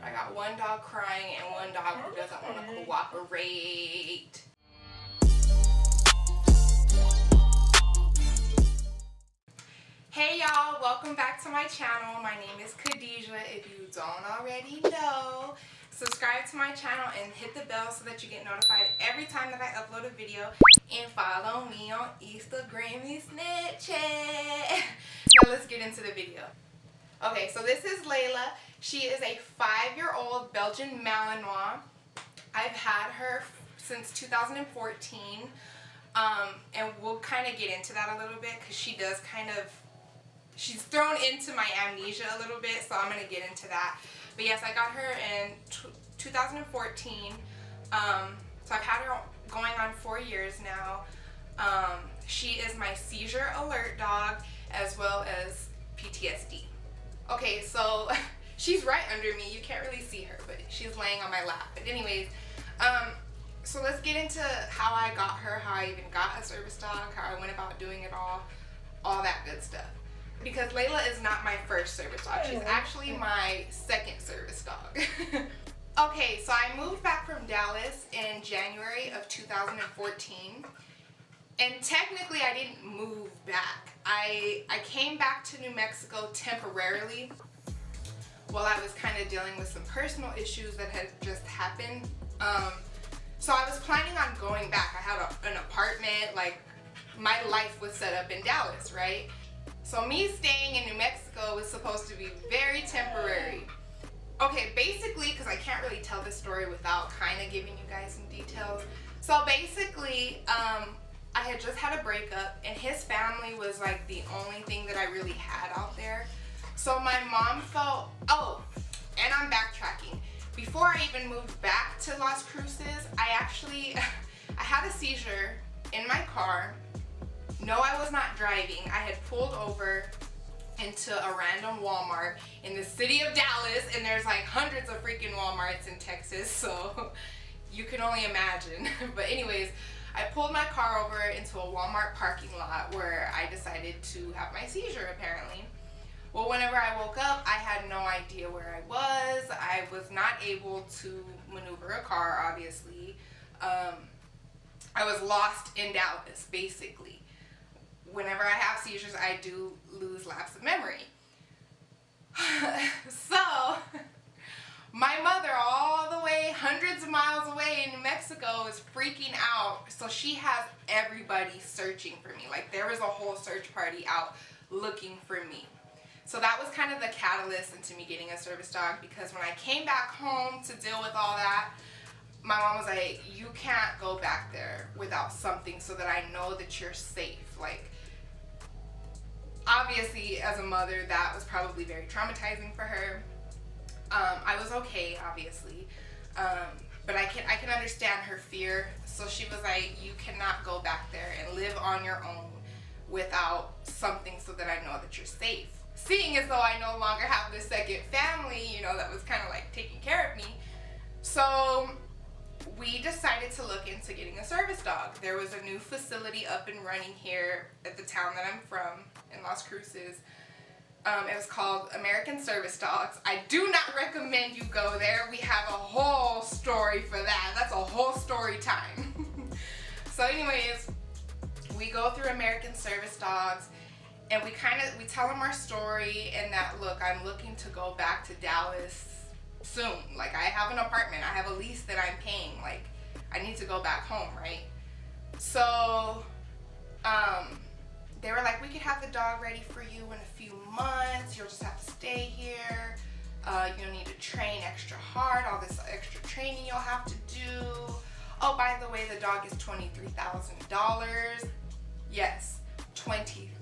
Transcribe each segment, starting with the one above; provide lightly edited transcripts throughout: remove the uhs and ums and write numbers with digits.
I got one dog crying and one dog who doesn't want to cooperate. Hey y'all, welcome back to my channel. My name is Khadijah. If you don't already know, subscribe to my channel and hit the bell so that you get notified every time that I upload a video, and follow me on Instagram and Snapchat. Now let's get into the video. Okay, so this is Layla. She is a 5-year-old Belgian Malinois. I've had her since 2014, and we'll kind of get into that a little bit because she's thrown into my amnesia a little bit, so I'm going to get into that. But yes, I got her in 2014. So I've had her going on 4 years now. She is my seizure alert dog as well as PTSD. Okay, so she's right under me. You can't really see her, but she's laying on my lap. But anyways, so let's get into how I got her, how I even got a service dog, how I went about doing it all that good stuff. Because Layla is not my first service dog. She's actually my second service dog. Okay, so I moved back from Dallas in January of 2014. And technically I didn't move back. I came back to New Mexico temporarily while I was kind of dealing with some personal issues that had just happened. So I was planning on going back. I had an apartment, like my life was set up in Dallas, right? So me staying in New Mexico was supposed to be very temporary. Okay, basically, because I can't really tell this story without kind of giving you guys some details. So basically, I had just had a breakup, and his family was like the only thing that I really had out there. So my mom felt, oh, and I'm backtracking. Before I even moved back to Las Cruces, I had a seizure in my car. No, I was not driving. I had pulled over into a random Walmart in the city of Dallas, and there's like hundreds of freaking Walmarts in Texas, so you can only imagine. But anyways, I pulled my car over into a Walmart parking lot where I decided to have my seizure apparently. Well, whenever I woke up, I had no idea where I was. I was not able to maneuver a car, obviously. I was lost in Dallas, basically. Whenever I have seizures, I do lose lapse of memory. So, my mother, all the way, hundreds of miles away in New Mexico, is freaking out. So she has everybody searching for me. Like, there was a whole search party out looking for me. So that was kind of the catalyst into me getting a service dog, because when I came back home to deal with all that, my mom was like, you can't go back there without something so that I know that you're safe. Like, obviously, as a mother, that was probably very traumatizing for her. I was okay, obviously, but I can understand her fear. So she was like, you cannot go back there and live on your own without something so that I know that you're safe. Seeing as though I no longer have this second family, you know, that was kind of like taking care of me. So we decided to look into getting a service dog. There was a new facility up and running here at the town that I'm from, in Las Cruces. It was called American Service Dogs. I do not recommend you go there. We have a whole story for that. That's a whole story time. So anyways, we go through American Service Dogs, and we tell them our story, and that, look, I'm looking to go back to Dallas soon. Like, I have an apartment, I have a lease that I'm paying, like, I need to go back home, right? So they were like, we could have the dog ready for you in a few months, you'll just have to stay here, you'll need to train extra hard, all this extra training you'll have to do. Oh, by the way, the dog is $23,000. Yes, $23,000.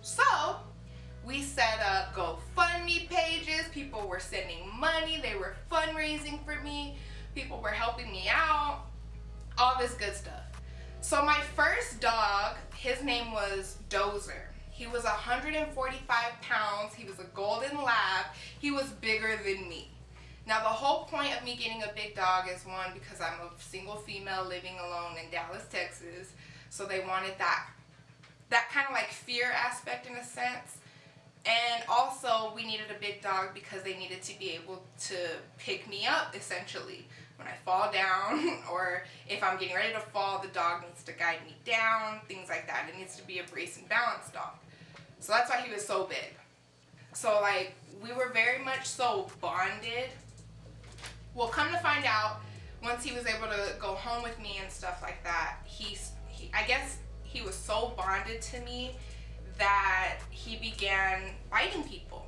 So we set up GoFundMe pages. People were sending money. They were fundraising for me. People were helping me out. All this good stuff. So my first dog, his name was Dozer. He was 145 pounds. He was a golden lab. He was bigger than me. Now, the whole point of me getting a big dog is, one, because I'm a single female living alone in Dallas, Texas. So they wanted that that kind of like fear aspect in a sense. And also we needed a big dog because they needed to be able to pick me up essentially when I fall down, or if I'm getting ready to fall, the dog needs to guide me down, things like that. It needs to be a brace and balance dog. So that's why he was so big. So like we were very much so bonded. Well, come to find out, once he was able to go home with me and stuff like that, I guess he was so bonded to me that he began biting people.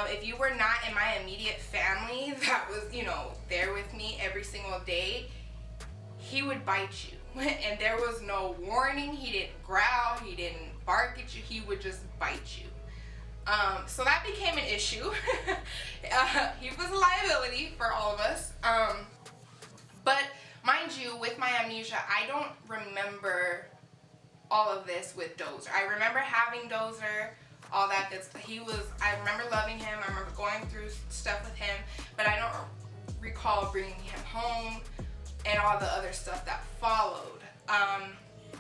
If you were not in my immediate family that was, you know, there with me every single day, he would bite you. And there was no warning. He didn't growl. He didn't bark at you. He would just bite you. So that became an issue. He was a liability for all of us. But mind you, with my amnesia, I don't remember all of this with Dozer. I remember having Dozer, all that good stuff. I remember loving him. I remember going through stuff with him, but I don't recall bringing him home and all the other stuff that followed.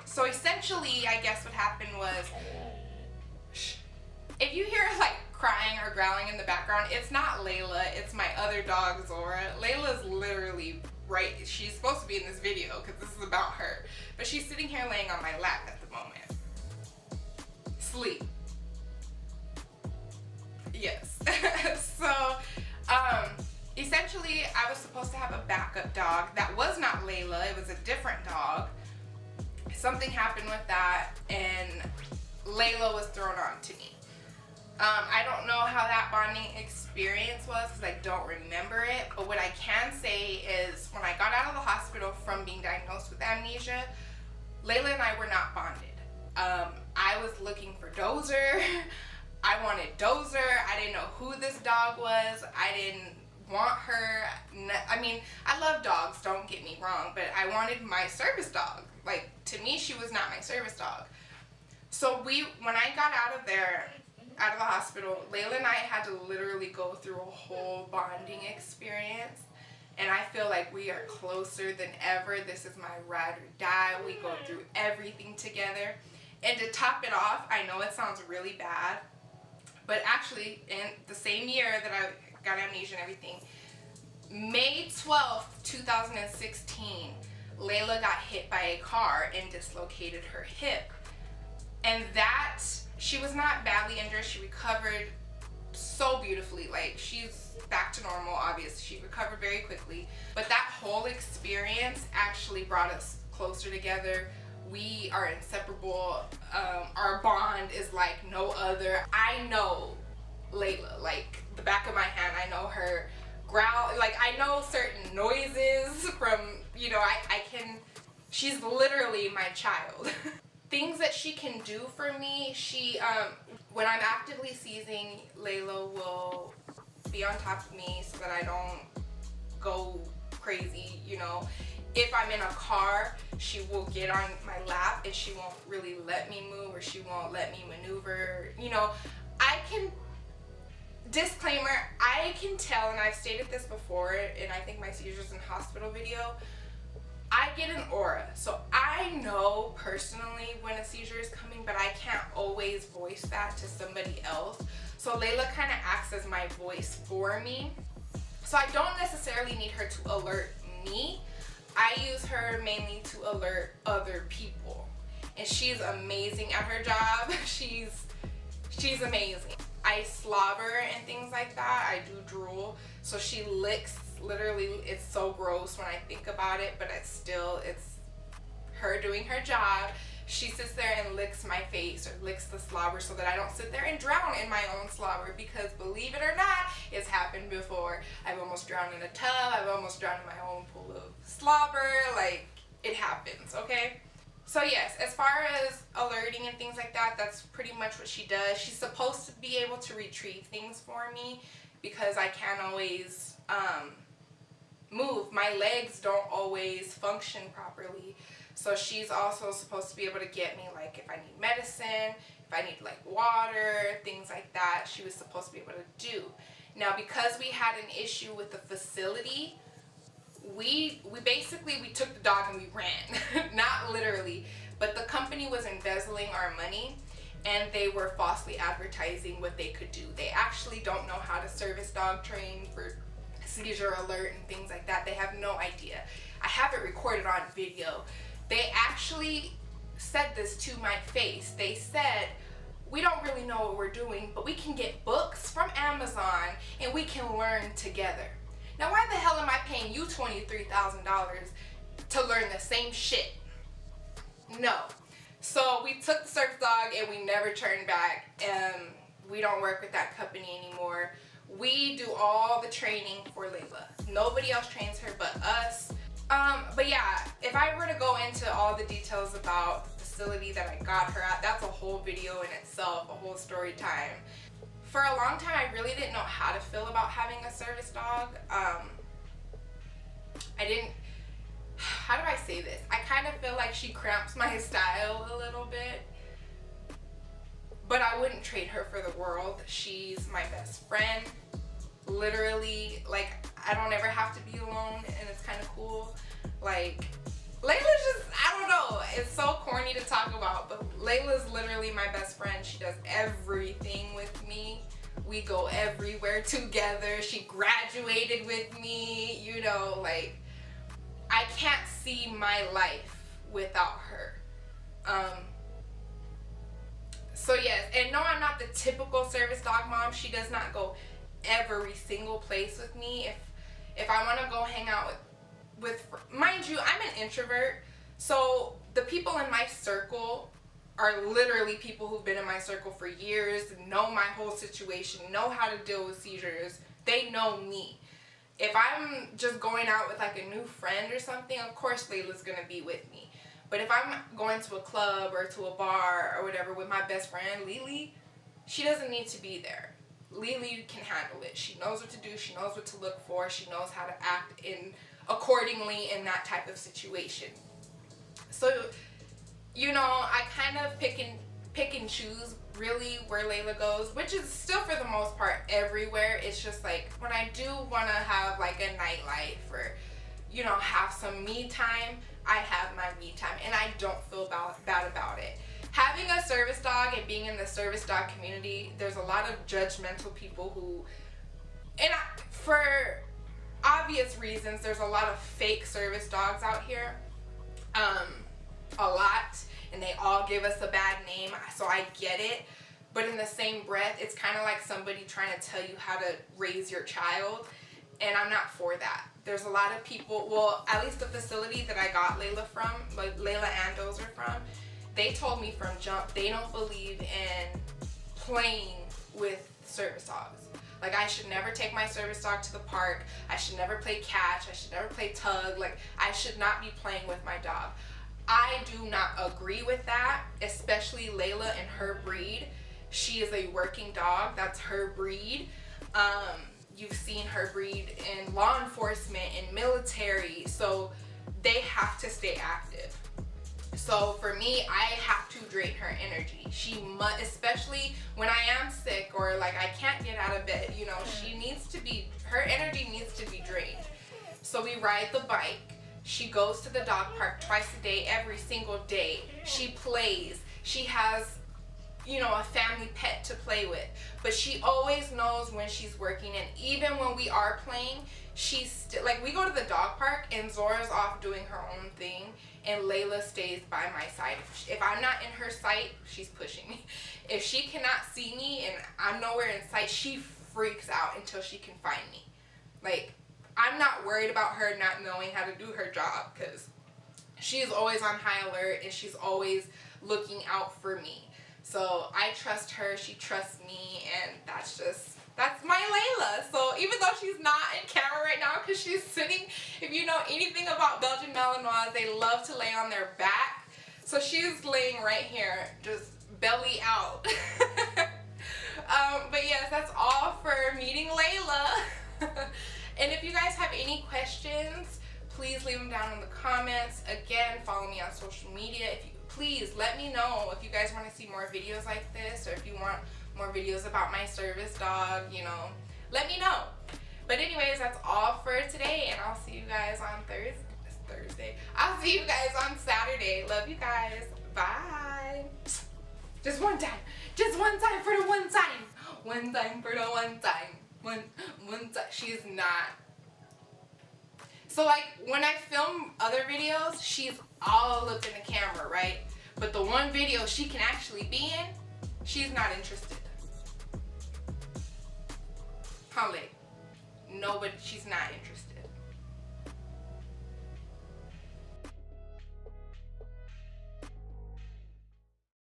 So essentially, I guess what happened was, if you hear like crying or growling in the background, it's not Layla, it's my other dog, Zora. Layla's literally right, she's supposed to be in this video because this is about her, but she's sitting here laying on my lap at the moment. Sleep. Yes. So, essentially, I was supposed to have a backup dog. That was not Layla, it was a different dog. Something happened with that, and Layla was thrown on to me. I don't know how that bonding experience was because I don't remember it, but what I can say is when I got out of the hospital from being diagnosed with amnesia, Layla and I were not bonded. I was looking for Dozer. I wanted Dozer. I didn't know who this dog was. I didn't want her. I mean, I love dogs, don't get me wrong, but I wanted my service dog. Like, to me, she was not my service dog. So when I got out of there, out of the hospital, Layla and I had to literally go through a whole bonding experience, and I feel like we are closer than ever. This is my ride or die. We go through everything together. And to top it off, I know it sounds really bad, but actually in the same year that I got amnesia and everything, May 12th, 2016, Layla got hit by a car and dislocated her hip. And that, she was not badly injured. She recovered so beautifully. Like, she's back to normal, obviously. She recovered very quickly. But that whole experience actually brought us closer together. We are inseparable. Our bond is like no other. I know Layla like the back of my hand. I know her growl. Like, I know certain noises from, you know, I can, she's literally my child. Things that she can do for me, when I'm actively seizing, Layla will be on top of me so that I don't go crazy, you know. If I'm in a car, she will get on my lap and she won't really let me move, or she won't let me maneuver, you know. Disclaimer, I can tell, and I've stated this before, and I think my seizures in hospital video, I get an aura. So I know personally when a seizure is coming, but I can't always voice that to somebody else. So Layla kind of acts as my voice for me. So I don't necessarily need her to alert me. I use her mainly to alert other people. And she's amazing at her job. She's amazing. I slobber and things like that. I do drool. So she licks, literally, it's so gross when I think about it, but it's her doing her job. She sits there and licks my face or licks the slobber so that I don't sit there and drown in my own slobber, because believe it or not, it's happened before. I've almost drowned in a tub. I've almost drowned in my own pool of slobber. Like, it happens, okay? So yes, as far as alerting and things like that, that's pretty much what she does. She's supposed to be able to retrieve things for me because I can't always move. My legs don't always function properly. So she's also supposed to be able to get me, like, if I need medicine, if I need like water, things like that, she was supposed to be able to do. Now, because we had an issue with the facility, we basically took the dog and we ran. Not literally, but the company was embezzling our money and they were falsely advertising what they could do. They actually don't know how to service dog train for seizure alert and things like that. They have no idea. I have it recorded on video. They actually said this to my face. They said, we don't really know what we're doing, but we can get books from Amazon and we can learn together. Now, why the hell am I paying you $23,000 to learn the same shit? No. So we took the service dog and we never turned back. We don't work with that company anymore. We do all the training for Layla. Nobody else trains her but us. But yeah, if I were to go into all the details about the facility that I got her at, that's a whole video in itself, a whole story time. For a long time, I really didn't know how to feel about having a service dog. How do I say this? I kind of feel like she cramps my style a little bit, but I wouldn't trade her for the world. She's my best friend. Literally, like, I don't ever have to be alone, and it's kind of cool. Like, Layla's just, I don't know, it's so corny to talk about, but Layla's literally my best friend. She does everything with me. We go everywhere together. She graduated with me, you know, like, I can't see my life without her. So yes, and no, I'm not the typical service dog mom. She does not go every single place with me. If I want to go hang out with, mind you, I'm an introvert, so the people in my circle are literally people who've been in my circle for years, know my whole situation, know how to deal with seizures. They know me. If I'm just going out with like a new friend or something, of course Layla's gonna be with me. But if I'm going to a club or to a bar or whatever with my best friend, Lily, she doesn't need to be there. Lily can handle it. She knows what to do. She knows what to look for. She knows how to act accordingly in that type of situation. So, you know, I kind of pick and choose really where Layla goes, which is still for the most part everywhere. It's just like when I do want to have like a nightlife or, you know, have some me time, I have my me time and I don't feel bad about it. Having a service dog and being in the service dog community, there's a lot of judgmental people who, and for obvious reasons, there's a lot of fake service dogs out here, a lot, and they all give us a bad name, so I get it. But in the same breath, it's kind of like somebody trying to tell you how to raise your child, and I'm not for that. There's a lot of people, well, at least the facility that I got Layla from, like Layla and Dozer from, they told me from jump they don't believe in playing with service dogs. Like, I should never take my service dog to the park. I should never play catch. I should never play tug. Like, I should not be playing with my dog. I do not agree with that, especially Layla and her breed. She is a working dog. That's her breed. You've seen her breed in law enforcement, in military, so they have to stay active. So for me, I have to drain her energy. She must, especially when I am sick or like I can't get out of bed, you know, she needs to be, her energy needs to be drained. So we ride the bike. She goes to the dog park twice a day, every single day. She plays. She has, you know, a family pet to play with. But she always knows when she's working, and even when we are playing, she's still, like, we go to the dog park and Zora's off doing her own thing and Layla stays by my side. If I'm not in her sight, she's pushing me. If she cannot see me and I'm nowhere in sight, she freaks out until she can find me. Like, I'm not worried about her not knowing how to do her job because she is always on high alert and she's always looking out for me. So I trust her, she trusts me, and that's my Layla. So even though she's not in camera right now because she's sitting, if you know anything about Belgian Malinois, they love to lay on their back. So she's laying right here, just belly out. But yes, that's all for meeting Layla. And if you guys have any questions, please leave them down in the comments. Again, follow me on social media. Please let me know if you guys want to see more videos like this, or if you want more videos about my service dog, you know, let me know. But anyways, that's all for today, and I'll see you guys on Thursday. I'll see you guys on Saturday. Love you guys. Bye. Just one time. Just one time for the one time. One time for the one time. One time. She's not. So like when I film other videos, she's all up in the camera, right? But the one video she can actually be in, she's not interested. How late? No, but she's not interested.